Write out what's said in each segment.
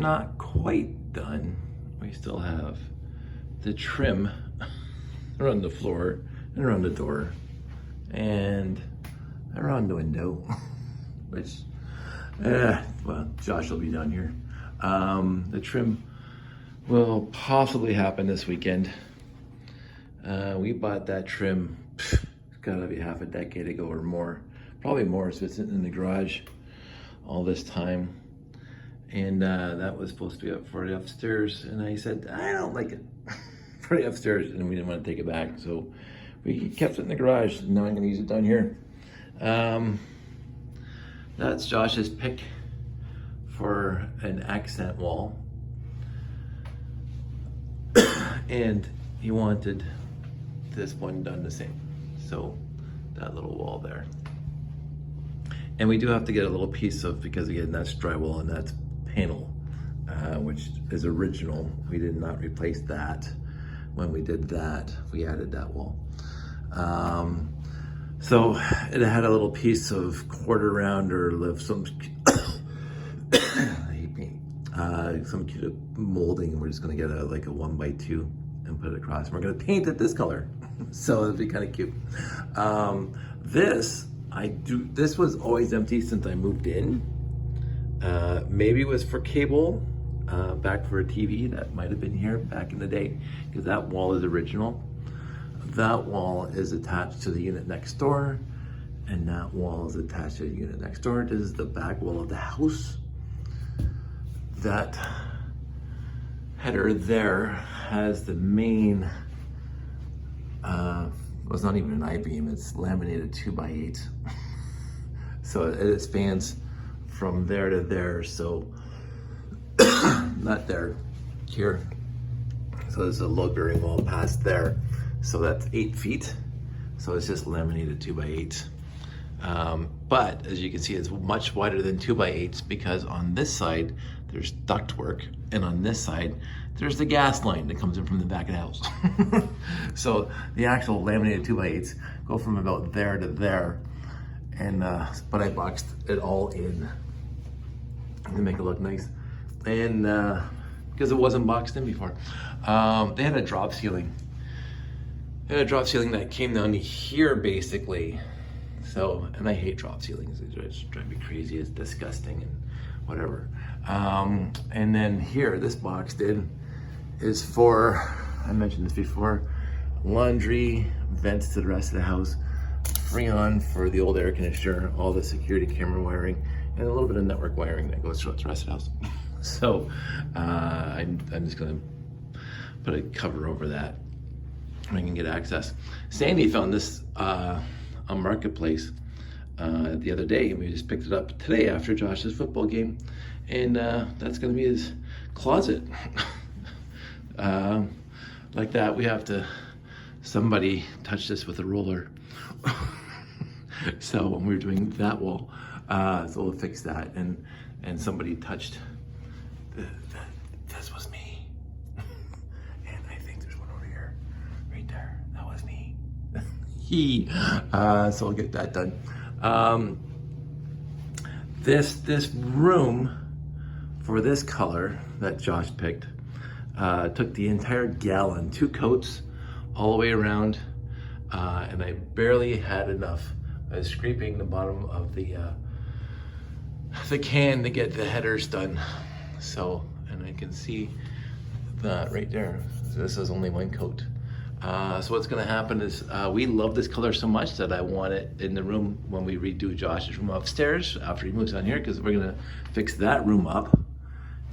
not quite done. We still have the trim around the floor and around the door and around the window, which, well, Josh will be down here. The trim will possibly happen this weekend. We bought that trim, it's gotta be half a decade ago or more, probably more. So it's in the garage all this time. And that was supposed to be up for the upstairs. And I said, I don't like it for the upstairs. And we didn't want to take it back. So we kept it in the garage. Now I'm gonna use it down here. That's Josh's pick for an accent wall. And he wanted this one done the same. So that little wall there. And we do have to get a little piece of, because again, that's drywall and that's panel, which is original. We did not replace that. When we did that, we added that wall. So it had a little piece of quarter round or some, I hate paint, some cute molding. And we're just gonna get like a 1x2 and put it across. We're gonna paint it this color. So it'll be kind of cute. This was always empty since I moved in. Maybe it was for cable, back for a TV that might have been here back in the day, because that wall is original. That wall is attached to the unit next door, and that wall is attached to the unit next door. This is the back wall of the house. That header there has the main, well, it's not even an I-beam, it's laminated 2x8. So it spans from there to there, so not there, here. So there's a load bearing wall past there. So that's 8 feet. So it's just laminated 2x8. But as you can see, it's much wider than 2x8s because on this side, there's ductwork, and on this side, there's the gas line that comes in from the back of the house. So the actual laminated 2x8s go from about there to there. And, but I boxed it all in to make it look nice. And because it wasn't boxed in before. They had a drop ceiling. They had a drop ceiling that came down to here basically. So, and I hate drop ceilings. They just drive me crazy. It's disgusting and whatever. And then here, this boxed in is for, I mentioned this before, laundry, vents to the rest of the house, Freon for the old air conditioner, all the security camera wiring, and a little bit of network wiring that goes throughout the rest of the house. So I'm just gonna put a cover over that and I can get access. Sandy found this on Marketplace the other day, and we just picked it up today after Josh's football game, and that's gonna be his closet. Like that, we have to, somebody touched this with a roller. So when we were doing that wall, so we'll fix that, and somebody touched, this was me. And I think there's one over here, right there, that was me. So we'll get that done. This room for this color that Josh picked, took the entire gallon, 2 coats all the way around, and I barely had enough. I was scraping the bottom of the can to get the headers done. So, and I can see that right there. So this is only 1 coat. So what's gonna happen is, we love this color so much that I want it in the room when we redo Josh's room upstairs after he moves on here, because we're gonna fix that room up,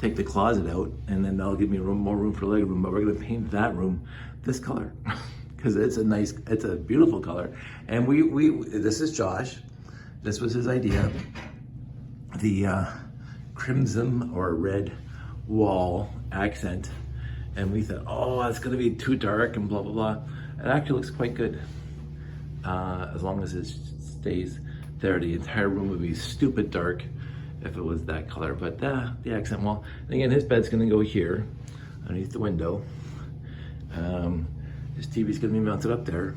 take the closet out, and then that'll give me more room for leg room, but we're gonna paint that room this color. Because it's a beautiful color. And this is Josh. This was his idea. The crimson or red wall accent. And we thought, oh, that's gonna be too dark and blah, blah, blah. It actually looks quite good. As long as it stays there. The entire room would be stupid dark if it was that color. But the accent wall. And again, his bed's gonna go here, underneath the window. His TV's gonna be mounted up there.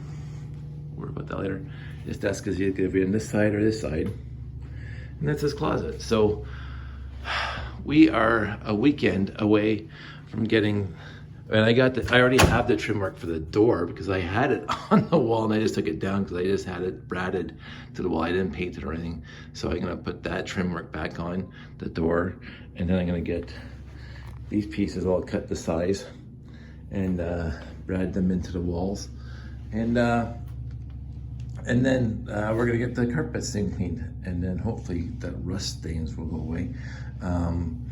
Worry about that later. His desk is either gonna be on this side or this side. And that's his closet. So we are a weekend away from getting, and I already have the trim work for the door because I had it on the wall and I just took it down because I just had it bradded to the wall. I didn't paint it or anything. So I'm gonna put that trim work back on the door, and then I'm gonna get these pieces all cut to size and brad them into the walls. And then we're gonna get the carpet stain cleaned, and then hopefully the rust stains will go away. And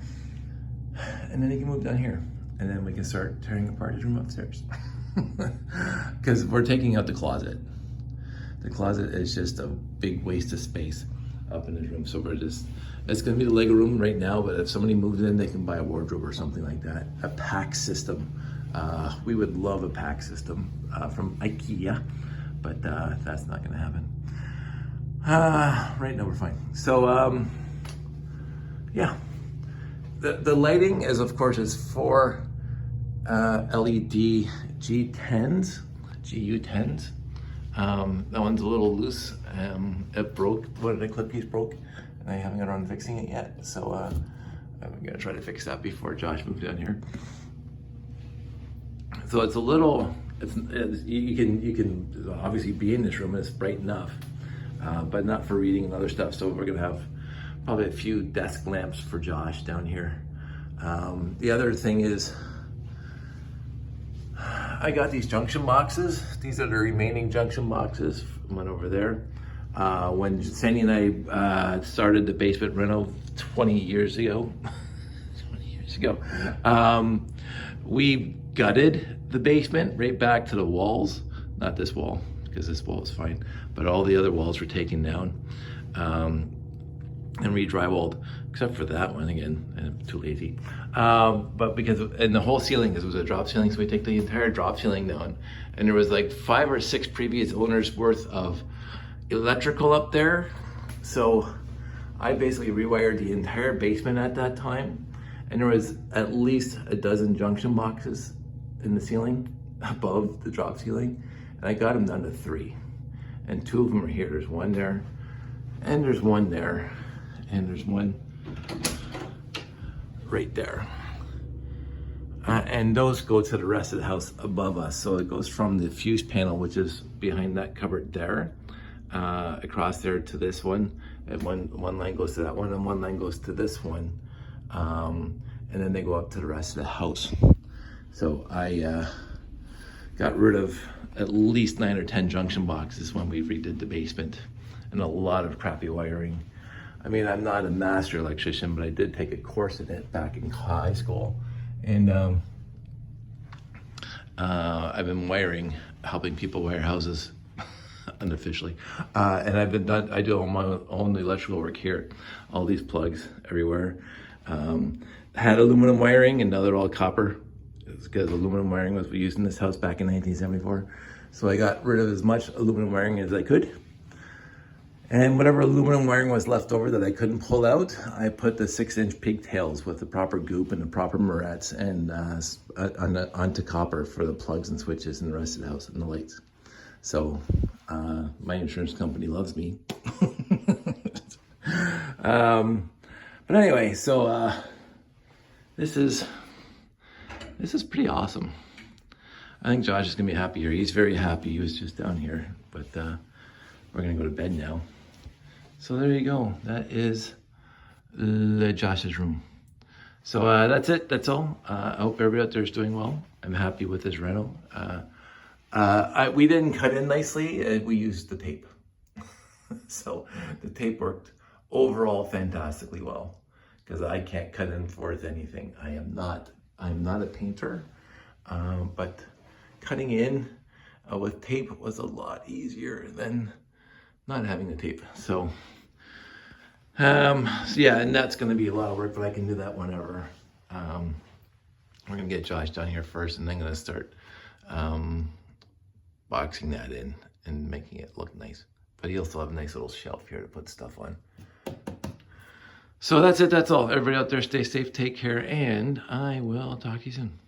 then he can move down here, and then we can start tearing apart his room upstairs. Because we're taking out the closet. The closet is just a big waste of space up in his room. So it's gonna be the Lego room right now, but if somebody moves in, they can buy a wardrobe or something like that. A pack system. We would love a pack system from IKEA, but that's not gonna happen. Right now we're fine. So yeah, the lighting is, of course, is 4 LED G10s, GU10s. That one's a little loose. It broke. One of the clip piece broke, and I haven't got around fixing it yet. So I'm gonna try to fix that before Josh moves down here. So it's a little. You can obviously be in this room and it's bright enough, but not for reading and other stuff. So we're gonna have probably a few desk lamps for Josh down here. The other thing is, I got these junction boxes. These are the remaining junction boxes from one over there. When Sandy and I started the basement reno 20 years ago, we gutted the basement right back to the walls. Not this wall, because this wall is fine, but all the other walls were taken down and re-drywalled, except for that one again, and I'm too lazy. But and the whole ceiling, it was a drop ceiling, so we take the entire drop ceiling down, and there was like 5 or 6 previous owners worth of electrical up there. So I basically rewired the entire basement at that time, and there was at least a dozen junction boxes in the ceiling above the drop ceiling, and I got them down to 3, and 2 of them are here. There's one there, and there's one there, and there's one right there. And those go to the rest of the house above us. So it goes from the fuse panel, which is behind that cupboard there, across there to this one. And one line goes to that one, and one line goes to this one. And then they go up to the rest of the house. So I got rid of at least 9 or 10 junction boxes when we redid the basement, and a lot of crappy wiring. I mean, I'm not a master electrician, but I did take a course in it back in high school. And I've been helping people wire houses unofficially. And I do all my own electrical work here. All these plugs everywhere. Had aluminum wiring, and now they're all copper. It's because aluminum wiring was used in this house back in 1974. So I got rid of as much aluminum wiring as I could. And whatever aluminum wiring was left over that I couldn't pull out, I put the 6-inch pigtails with the proper goop and the proper morettes and onto copper for the plugs and switches and the rest of the house and the lights. So my insurance company loves me. But anyway, so this is pretty awesome. I think Josh is gonna be happy here. He's very happy. He was just down here, but we're gonna go to bed now. So there you go. That is Josh's room. So that's it. That's all. I hope everybody out there is doing well. I'm happy with this reno. We didn't cut in nicely. We used the tape. So the tape worked overall fantastically well, because I can't cut in forth anything. I'm not a painter, but cutting in with tape was a lot easier than not having the tape. So yeah, and that's going to be a lot of work, but I can do that whenever. We're going to get Josh down here first, and then going to start boxing that in and making it look nice. But he'll still have a nice little shelf here to put stuff on. So that's it. That's all. Everybody out there, stay safe, take care, and I will talk to you soon.